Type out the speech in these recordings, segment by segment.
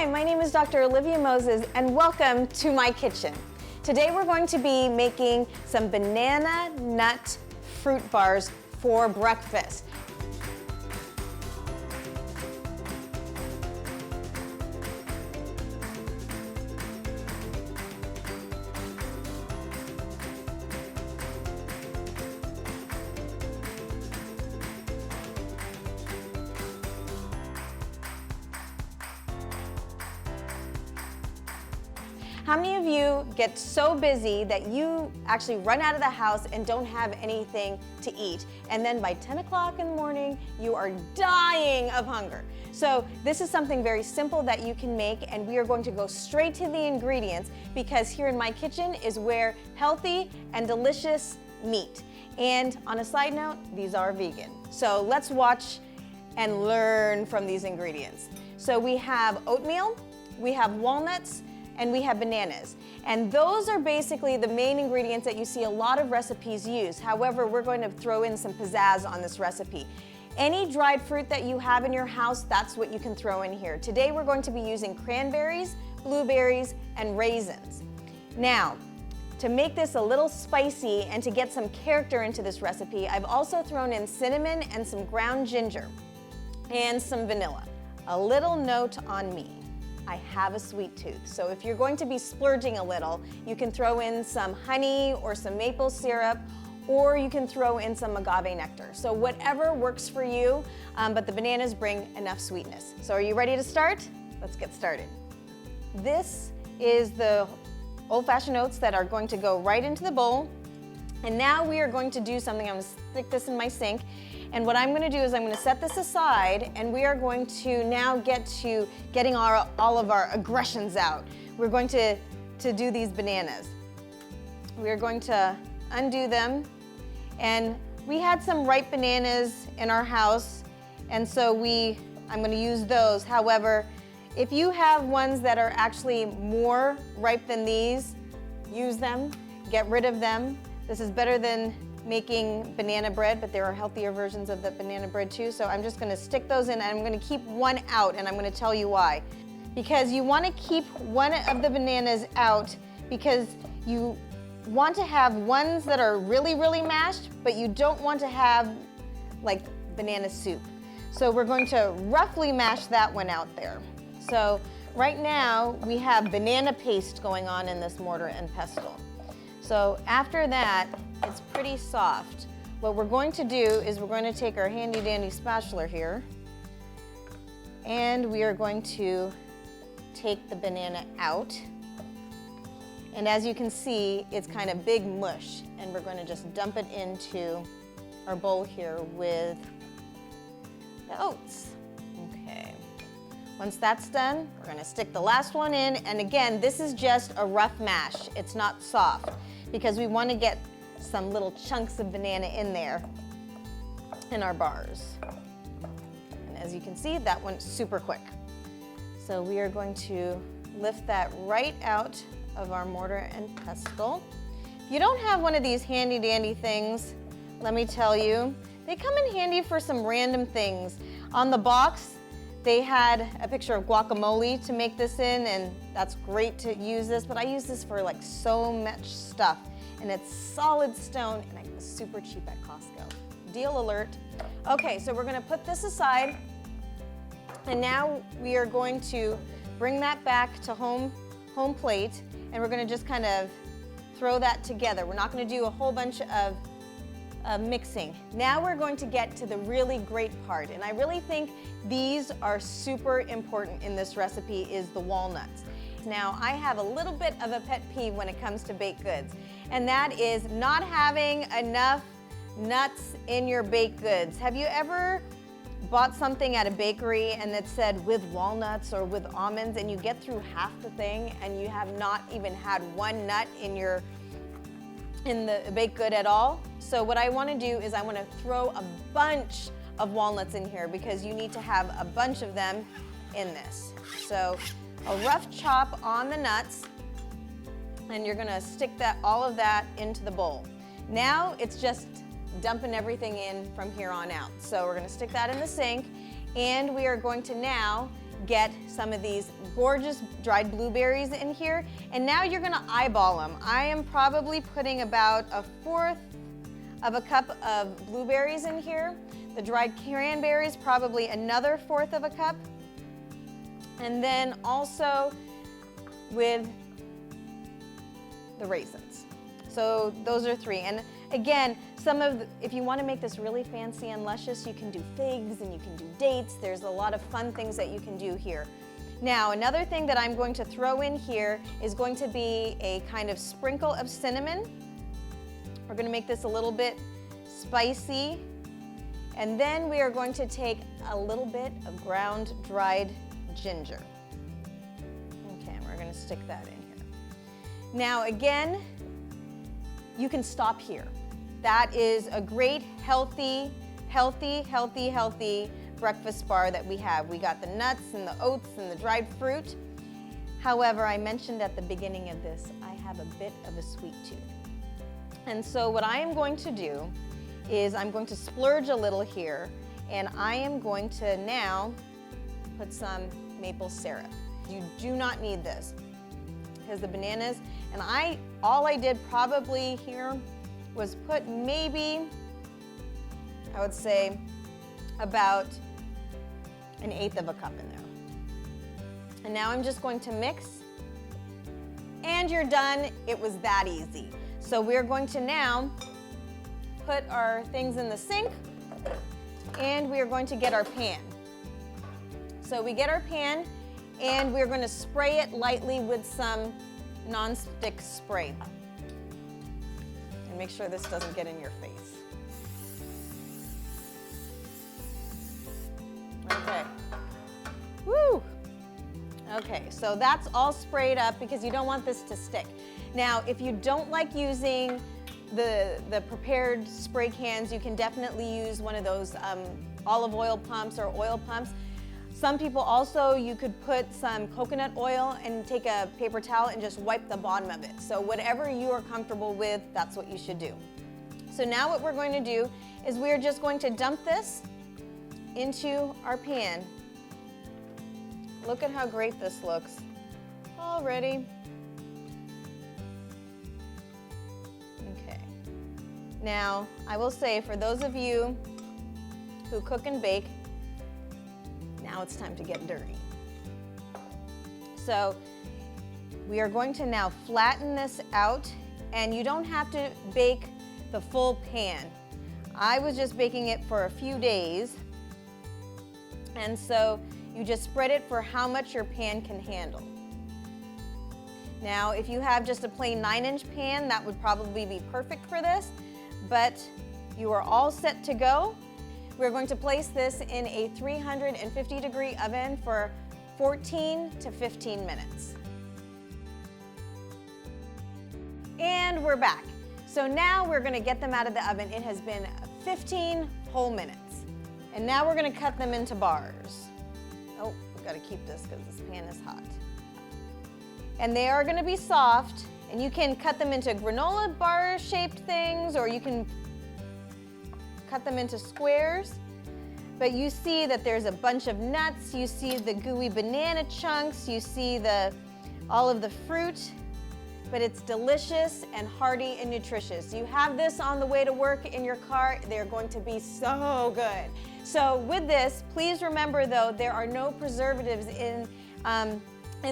Hi, my name is Dr. Olivia Moses and welcome to my kitchen. Today we're going to be making some banana nut fruit bars for breakfast. How many of you get so busy that you actually run out of the house and don't have anything to eat? And then by 10 o'clock in the morning, you are dying of hunger. So this is something very simple that you can make, and we are going to go straight to the ingredients because here in my kitchen is where healthy and delicious meat. And on a side note, these are vegan. So let's watch and learn from these ingredients. So we have oatmeal, we have walnuts, and we have bananas. And those are basically the main ingredients that you see a lot of recipes use. However, we're going to throw in some pizzazz on this recipe. Any dried fruit that you have in your house, that's what you can throw in here. Today we're going to be using cranberries, blueberries, and raisins. Now, to make this a little spicy and to get some character into this recipe, I've also thrown in cinnamon and some ground ginger and some vanilla. A little note on me. I have a sweet tooth, so if you're going to be splurging a little, you can throw in some honey or some maple syrup, or you can throw in some agave nectar. So whatever works for you, but the bananas bring enough sweetness. So are you ready to start? Let's get started. This is the old-fashioned oats that are going to go right into the bowl. And now we are going to do something. I'm going to stick this in my sink. And what I'm going to do is I'm going to set this aside, and we are going to now get to getting all of our aggressions out. We're going to do these bananas. We're going to undo them. And we had some ripe bananas in our house, and so I'm going to use those. However, if you have ones that are actually more ripe than these, use them, get rid of them. This is better than making banana bread, but there are healthier versions of the banana bread too. So I'm just gonna stick those in, and I'm gonna keep one out, and I'm gonna tell you why. Because you wanna keep one of the bananas out because you want to have ones that are really, really mashed, but you don't want to have like banana soup. So we're going to roughly mash that one out there. So right now we have banana paste going on in this mortar and pestle. So after that, it's pretty soft. What we're going to do is we're going to take our handy dandy spatula here, and we are going to take the banana out. And as you can see, it's kind of big mush, and we're going to just dump it into our bowl here with the oats. Okay. Once that's done, we're going to stick the last one in, and again, this is just a rough mash. It's not soft, because we want to get some little chunks of banana in there in our bars. And as you can see, that went super quick. So we are going to lift that right out of our mortar and pestle. If you don't have one of these handy dandy things, let me tell you, they come in handy for some random things. On the box, they had a picture of guacamole to make this in, and that's great to use this, but I use this for like so much stuff. And it's solid stone, and it's super cheap at Costco. Deal alert. Okay, so we're gonna put this aside, and now we are going to bring that back to home plate, and we're gonna just kind of throw that together. We're not gonna do a whole bunch of mixing. Now we're going to get to the really great part, and I really think these are super important in this recipe, is the walnuts. Now, I have a little bit of a pet peeve when it comes to baked goods, and that is not having enough nuts in your baked goods. Have you ever bought something at a bakery and it said with walnuts or with almonds, and you get through half the thing and you have not even had one nut in the baked good at all? So what I want to do is I want to throw a bunch of walnuts in here because you need to have a bunch of them in this. So a rough chop on the nuts, and you're gonna stick all of that into the bowl. Now it's just dumping everything in from here on out. So we're gonna stick that in the sink, and we are going to now get some of these gorgeous dried blueberries in here. And now you're gonna eyeball them. I am probably putting about 1/4 of a cup of blueberries in here. The dried cranberries, probably another 1/4 of a cup. And then also with the raisins. So those are 3. And again, if you want to make this really fancy and luscious, you can do figs and you can do dates. There's a lot of fun things that you can do here. Now, another thing that I'm going to throw in here is going to be a kind of sprinkle of cinnamon. We're going to make this a little bit spicy. And then we are going to take a little bit of ground dried ginger. Okay, and we're going to stick that in here. Now, again, you can stop here. That is a great healthy breakfast bar that we have. We got the nuts and the oats and the dried fruit. However, I mentioned at the beginning of this, I have a bit of a sweet tooth. And so what I am going to do is I'm going to splurge a little here, and I am going to now put some maple syrup. You do not need this because the bananas, and all I did probably here was put maybe, I would say, about 1/8 of a cup in there. And now I'm just going to mix, and you're done. It was that easy. So we're going to now put our things in the sink, and we are going to get our pan. So we get our pan, and we're going to spray it lightly with some non-stick spray. And make sure this doesn't get in your face. Okay. Woo! Okay, so that's all sprayed up because you don't want this to stick. Now, if you don't like using the prepared spray cans, you can definitely use one of those olive oil pumps or oil pumps. Some people also, you could put some coconut oil and take a paper towel and just wipe the bottom of it. So whatever you are comfortable with, that's what you should do. So now what we're going to do is we're just going to dump this into our pan. Look at how great this looks already. Okay. Now, I will say for those of you who cook and bake, now it's time to get dirty. So we are going to now flatten this out, and you don't have to bake the full pan. I was just baking it for a few days, and so you just spread it for how much your pan can handle. Now, if you have just a plain 9-inch pan, that would probably be perfect for this, but you are all set to go. We're going to place this in a 350-degree oven for 14 to 15 minutes. And we're back. So now we're going to get them out of the oven. It has been 15 whole minutes. And now we're going to cut them into bars. Oh, we've got to keep this because this pan is hot. And they are going to be soft, and you can cut them into granola bar-shaped things, or you can cut them into squares. But you see that there's a bunch of nuts, you see the gooey banana chunks, you see all of the fruit, but it's delicious and hearty and nutritious. You have this on the way to work in your car, they're going to be so good. So with this, please remember though, there are no preservatives in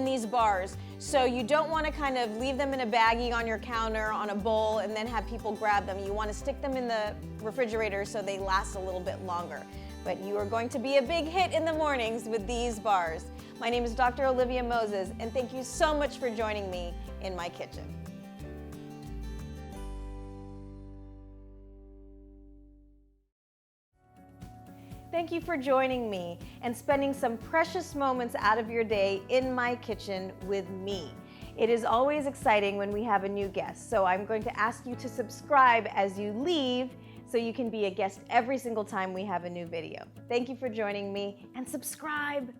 these bars. So you don't want to kind of leave them in a baggie on your counter, on a bowl, and then have people grab them. You want to stick them in the refrigerator so they last a little bit longer. But you are going to be a big hit in the mornings with these bars. My name is Dr. Olivia Moses, and thank you so much for joining me in my kitchen. Thank you for joining me and spending some precious moments out of your day in my kitchen with me. It is always exciting when we have a new guest, so I'm going to ask you to subscribe as you leave so you can be a guest every single time we have a new video. Thank you for joining me, and subscribe.